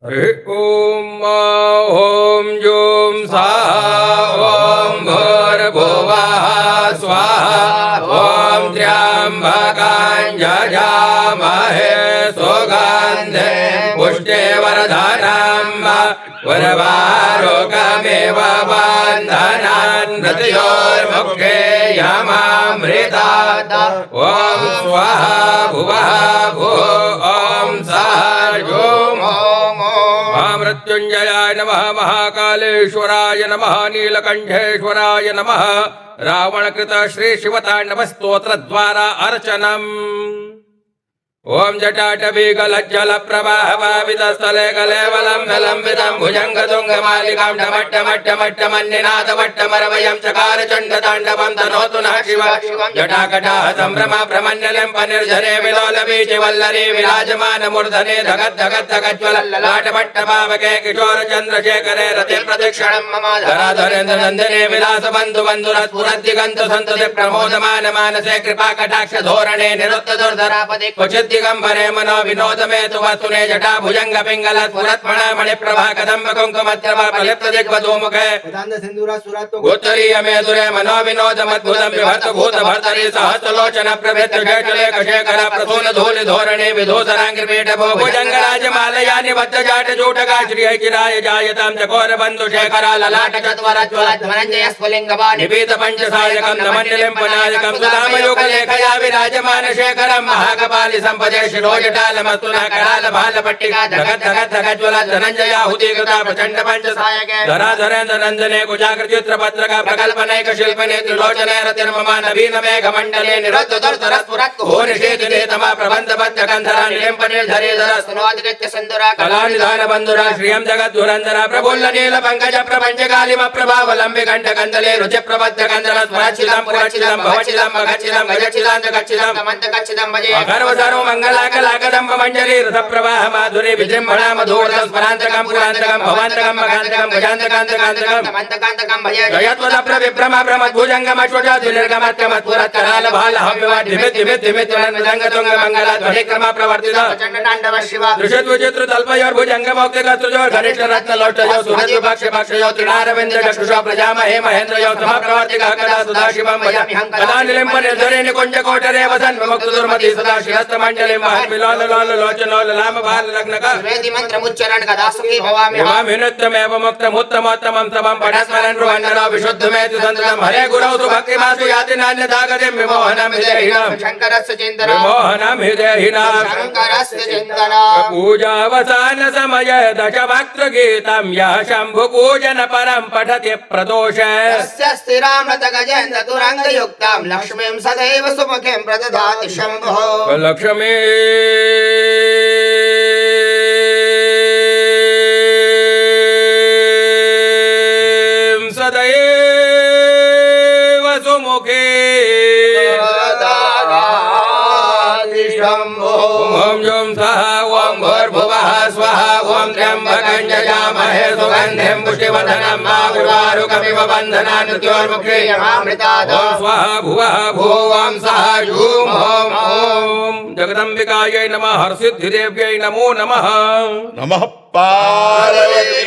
ॐ जूं स्वाहा ॐ भूर्भुवः स्वाहा ॐ त्र्यम्बकं यजामहे सुगन्धे पुष्टिवर्धनम् उर्वारुकमिव बन्धनान् मृत्योर्मुखे यमामृतात् ॐ स्वाहा भुवः भुः ॐ सः मृत्युंजयाय नमः महाकालेश्वराय नमः नीलकंठेश्वराय नमः रावणकृत श्री शिवतांडव स्तोत्र द्वारा अर्चनम् ओम जटाटवीगलज्जल प्रवाह भावित स्थले कलेवलं विलंबितं भुजंग तुंग मालिकां डमट्टमट्टमट्टमन्निनाद वट्टमरवयं चकार चंड तांडवं तनोतु नः शिव जटाकटाह संभ्रमा प्रमन्यलं पनिर्झरे विलोल बीज वल्लरी विराजमान मूर्धने धगत धगत धगज्वल ललाट पट्टभावके किशोर चंद्रशेखरे रते प्रदक्षिणं मम धराधरेन्द्र नंदने विलास बंधु बंधुरत् पुरद्दिगंत संतति प्रमोदमान मानसे कृपा कटाक्ष धोरणे निरुक्त दुर्धरापदे क्वचित् दिगंबरे मनो विनोद में तु वस्तुने जटा भुजंग पिंगल पुरत्मणा मणिप्रभा कदम्ब कुंकुमद्रवा प्रलिप्त दिग्वधूमुखे गोत्तरीय मेदुरे मनो विनोद मद्भुतं विभर्त भूत भर्तरि सहस्रलोचन प्रभृत शेषलेख शेखर प्रसून धूलि धोरणे विधूसरांग्रपीठ भो भुजंग राजमालयानि बद्ध जाट जूटका श्री चिराय जायतां चकोर बंधु शेखरा ललाट चत्वर ज्वल धनंजय स्फुलिंगवा निपीत पंचसायकं नमन्यलिम्पनायकं सुधामयुग लेखया विराजमान शेखरं महाकपालि संपदे शिरोजटालमस्तुनः कराल भाल पट्टिका धगत धगत धगज्वल धनंजयाहुति कृता प्रचंड पंचसायके धराधरेन्द्र नंदने कुजाकृचित्र पत्रका प्रकल्पनैक शिल्पने त्रिलोचने रतिर्ममा नवीन मेघ मंडले निरत दुर्धरस्फुरत् घोरशेतिने तमा प्रबंध बद्ध गंधरा निलिम्पने धरेधर स्तनोदित्य संदुरा कलानिधान बंधुरा श्रियं जगत् धुरंधरा प्रफुल्ल नील पंकज प्रपंच कालिम प्रभावलंबि कंठ कंदले रुचि प्रबद्ध गंधर स्वरचिलं पुरचिलं भवचिलं मगचिलं गजचिलं जगचिलं तमंत गचिलं भजे गर्व सर्व मंगलाकलाकदंब मंजरी रथ प्रवाह माधुरी विजृंभणा मधुर स्मरांतकं पुरांतकं भवांतकं मगांतकं गजांतकांतकांतकं तमंतकांतकं भजे जयत्वद प्रविभ्रमा प्रमद्भुजंगम अश्वजात निर्गमत्कमत् पुरत् कराल भाल हव्यवा धिमित धिमित धिमित नंदंग तुंग मंगला ध्वनिक्रम प्रवर्तित चंड तांडव शिव दृश्यत विचित्र तल्पयोर भुजंग मौक्तिक स्तुजोर घनिष्ठ रत्न लोटयो सुरज विपक्ष पक्षयो त्रिनारविंद चक्षुषो प्रजामहे महेंद्रयो सम प्रवर्तिक कदा सदाशिवं भजामि कदा निलिम्ब निर्धरे निकुंज कोटरे वसन विमुक्त दुर्मति सदा शिरस्त मंडले महल मिलोल लोल लोचनो ललाम बाल लग्नक वेदी मंत्र उच्चारण कदा सुखी भवामि भवामि नित्यमेव मुक्तम उत्तमोत्तमं तमं पठस्मरन् ब्रह्मण्डनो विशुद्धमेति संततं हरे गुरौ तु भक्तिमासु याति नान्यथागतिं विमोहनं हृदयहीनं शंकरस्य चिन्तनं विमोहनं हृदयहीनं शंकरस्य चिन्तनं पूजावसान समय दशवक्त्र गीतं यः शंभु पूजन परं पठति प्रदोष तस्य स्थिरामृत गजेन्द्र तुरंग युक्तं लक्ष्मीं सदैव सुमुखीं प्रददाति शंभुः लक्ष्मी सदैव सुमुखे ओम जूं स्वाहा ओम भूर्भुवः स्वाहा ओम त्र्यम्बकं यजामहे सुगन्धिं पुष्टिवर्धनम् उर्वारुकमिव बन्धनान् मृत्योर्मुखे यमामृतात् ओम स्वाहा भुवः भुः ॐ सः जूं ॐ जगदम्बिकायै नमः हरसिद्धिदेव्यै नमो नमः नमः पार्वती